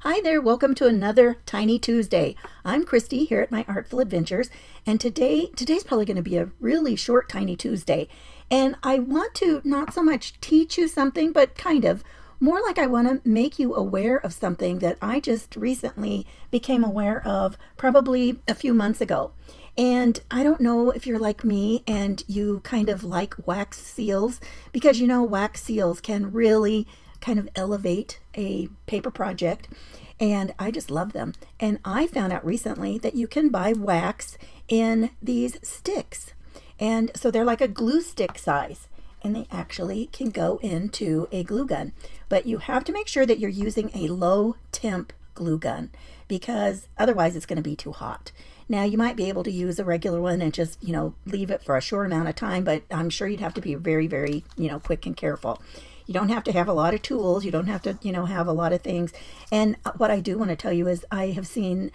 Hi there, welcome to another Tiny Tuesday. I'm Christy here at my Artful Adventures, and today's probably going to be a really short Tiny Tuesday. And I want to not so much teach you something, but kind of more like I want to make you aware of something that I just recently became aware of probably a few months ago. And I don't know if you're like me and you kind of like wax seals, because you know wax seals can really kind of elevate a paper project, and I just love them. And I found out recently that you can buy wax in these sticks, and so they're like a glue stick size, and they actually can go into a glue gun. But you have to make sure that you're using a low temp glue gun, because otherwise it's going to be too hot. Now you might be able to use a regular one and just, leave it for a short amount of time, but I'm sure you'd have to be very, very, quick and careful. You don't have to have a lot of tools. You don't have to, have a lot of things. And what I do want to tell you is I have seen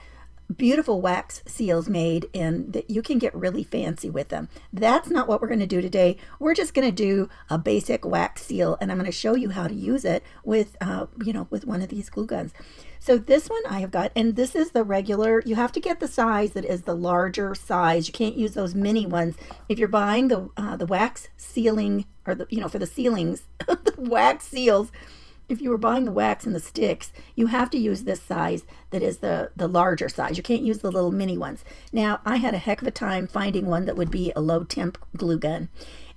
beautiful wax seals made, and that you can get really fancy with them. That's not what we're going to do today. We're just going to do a basic wax seal, and I'm going to show you how to use it with, with one of these glue guns. So this one I have got, and this is the regular. You have to get the size that is the larger size. You can't use those mini ones. If you're buying the wax sealing, or for the ceilings, the wax seals, if you were buying the wax and the sticks, you have to use this size that is the larger size. You can't use the little mini ones. Now, I had a heck of a time finding one that would be a low temp glue gun.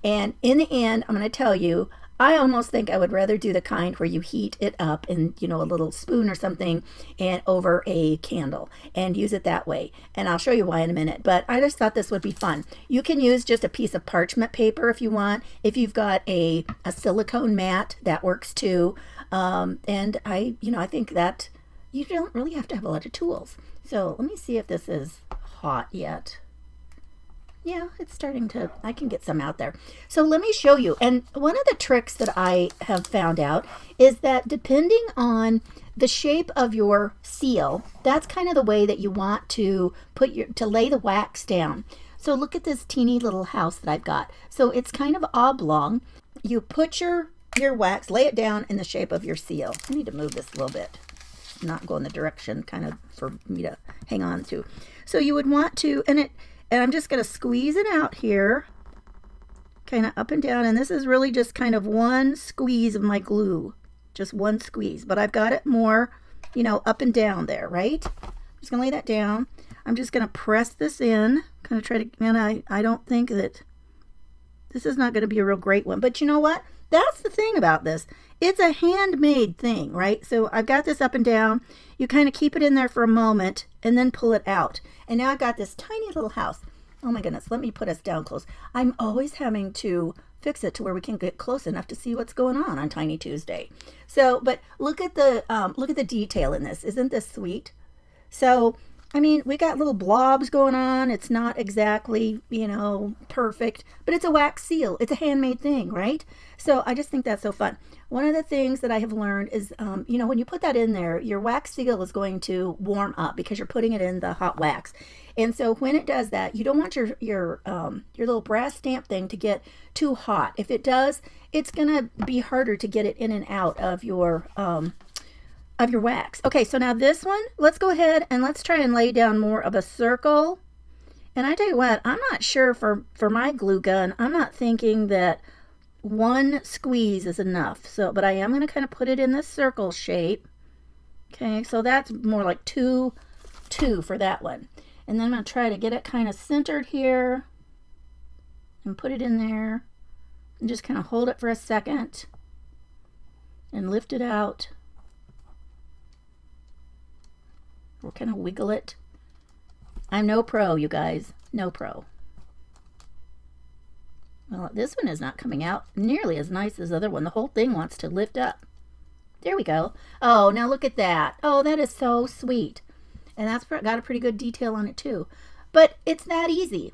And in the end, I'm going to tell you, I almost think I would rather do the kind where you heat it up in, a little spoon or something and over a candle and use it that way. And I'll show you why in a minute. But I just thought this would be fun. You can use just a piece of parchment paper if you want. If you've got a silicone mat, that works too. And I think that you don't really have to have a lot of tools. So let me see if this is hot yet. Yeah, it's starting to, I can get some out there. So let me show you. And one of the tricks that I have found out is that depending on the shape of your seal, that's kind of the way that you want to to lay the wax down. So look at this teeny little house that I've got. So it's kind of oblong. You put your wax, lay it down in the shape of your seal. I need to move this a little bit, not go in the direction kind of for me to hang on to. So you would want to, and I'm just going to squeeze it out here, kind of up and down. And this is really just kind of one squeeze of my glue, just one squeeze. But I've got it more, up and down there, right? I'm just going to lay that down. I'm just going to press this in, kind of try to, and I don't think that this is not going to be a real great one. But you know what? That's the thing about this. It's a handmade thing, right? So I've got this up and down. You kind of keep it in there for a moment and then pull it out. And now I've got this tiny little house. Oh my goodness, let me put us down close. I'm always having to fix it to where we can get close enough to see what's going on Tiny Tuesday. So, but look at the detail in this. Isn't this sweet? So, I mean, we got little blobs going on. It's not exactly, perfect, but it's a wax seal. It's a handmade thing, right? So I just think that's so fun. One of the things that I have learned is, when you put that in there, your wax seal is going to warm up because you're putting it in the hot wax. And so when it does that, you don't want your little brass stamp thing to get too hot. If it does, it's going to be harder to get it in and out of your wax. Okay, so now this one, let's go ahead and let's try and lay down more of a circle. And I tell you what, I'm not sure for my glue gun, I'm not thinking that one squeeze is enough. So, but I am going to kind of put it in this circle shape. Okay, so that's more like two for that one. And then I'm going to try to get it kind of centered here and put it in there and just kind of hold it for a second and lift it out. Or kind of wiggle it. I'm no pro, you guys. No pro. Well, this one is not coming out nearly as nice as the other one. The whole thing wants to lift up. There we go. Oh, now look at that. Oh, that is so sweet. And that's got a pretty good detail on it too. But it's that easy.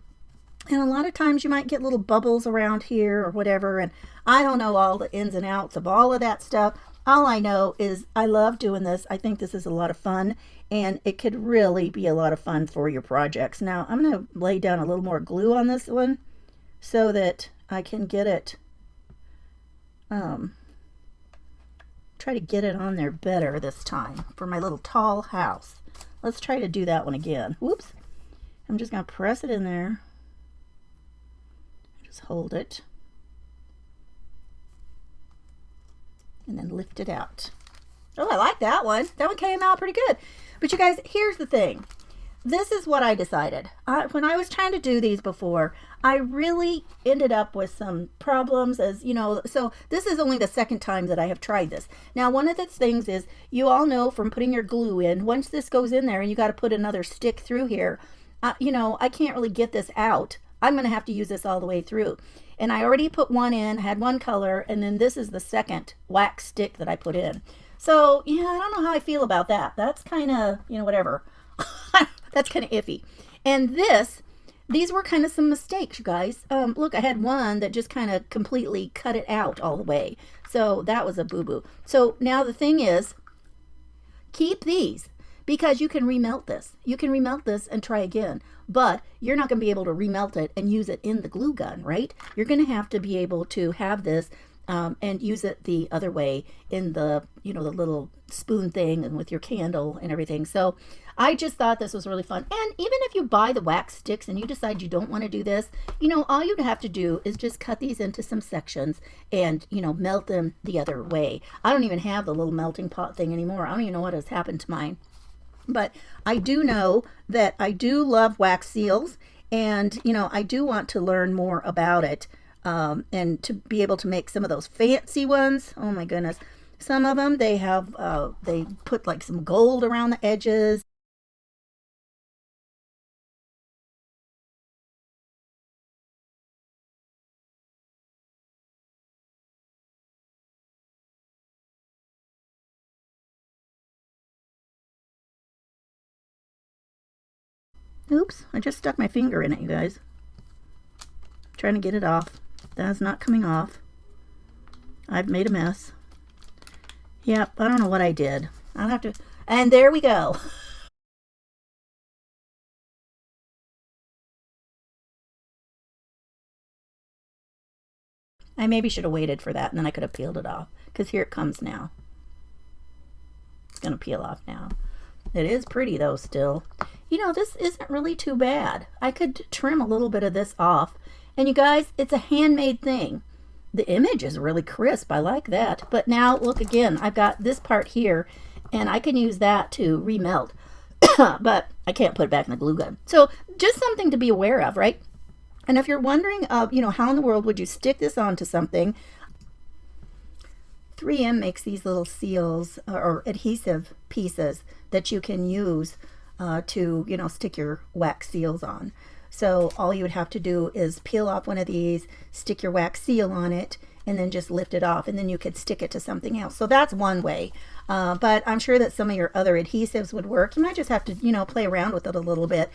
And a lot of times you might get little bubbles around here or whatever. And I don't know all the ins and outs of all of that stuff. All I know is I love doing this. I think this is a lot of fun. And it could really be a lot of fun for your projects. Now, I'm going to lay down a little more glue on this one so that I can get it try to get it on there better this time for my little tall house. Let's try to do that one again. Whoops. I'm just going to press it in there. Just hold it. And then lift it out. Oh, I like that one. That one came out pretty good. But you guys, here's the thing. This is what I decided. When I was trying to do these before, I really ended up with some problems, as you know. So this is only the second time that I have tried this. Now, one of the things is, you all know from putting your glue in, once this goes in there and you got to put another stick through here, you know, I can't really get this out. I'm going to have to use this all the way through. And I already put one in, had one color, and then this is the second wax stick that I put in. So, yeah, I don't know how I feel about that. That's kind of, you know, whatever. That's kind of iffy. And these were kind of some mistakes, you guys. Look, I had one that just kind of completely cut it out all the way. So that was a boo-boo. So now the thing is, keep these, because you can remelt this. You can remelt this and try again. But you're not going to be able to remelt it and use it in the glue gun, right? You're going to have to be able to have this and use it the other way in the, you know, the little spoon thing and with your candle and everything. So I just thought this was really fun. And even if you buy the wax sticks and you decide you don't want to do this, you know, all you'd have to do is just cut these into some sections and, you know, melt them the other way. I don't even have the little melting pot thing anymore. I don't even know what has happened to mine. But I do know that I do love wax seals, and, you know, I do want to learn more about it. And to be able to make some of those fancy ones. Oh my goodness. Some of them, they have, they put like some gold around the edges. Oops, I just stuck my finger in it, you guys. Trying to get it off. That's not coming off. I've made a mess. Yep, I don't know what I did. I'll have to, and there we go. I maybe should have waited for that, and then I could have peeled it off, because here it comes now. It's going to peel off now. It is pretty though still. You know, this isn't really too bad. I could trim a little bit of this off. And you guys, it's a handmade thing. The image is really crisp. I like that. But now, look again, I've got this part here, and I can use that to remelt. But I can't put it back in the glue gun. So just something to be aware of, right? And if you're wondering, you know, how in the world would you stick this onto something, 3M makes these little seals or adhesive pieces that you can use to, you know, stick your wax seals on. So all you would have to do is peel off one of these, stick your wax seal on it, and then just lift it off, and then you could stick it to something else. So that's one way. But I'm sure that some of your other adhesives would work. You might just have to, you know, play around with it a little bit.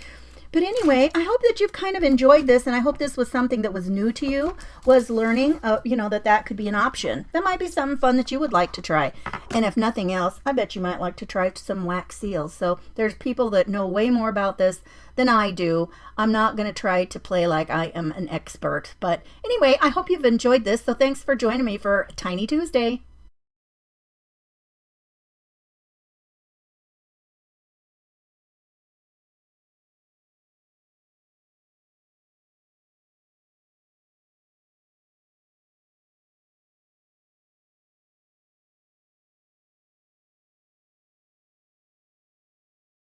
But anyway, I hope that you've kind of enjoyed this, and I hope this was something that was new to you, was learning, you know, that could be an option. That might be something fun that you would like to try. And if nothing else, I bet you might like to try some wax seals. So there's people that know way more about this than I do. I'm not going to try to play like I am an expert. But anyway, I hope you've enjoyed this. So thanks for joining me for Tiny Tuesday.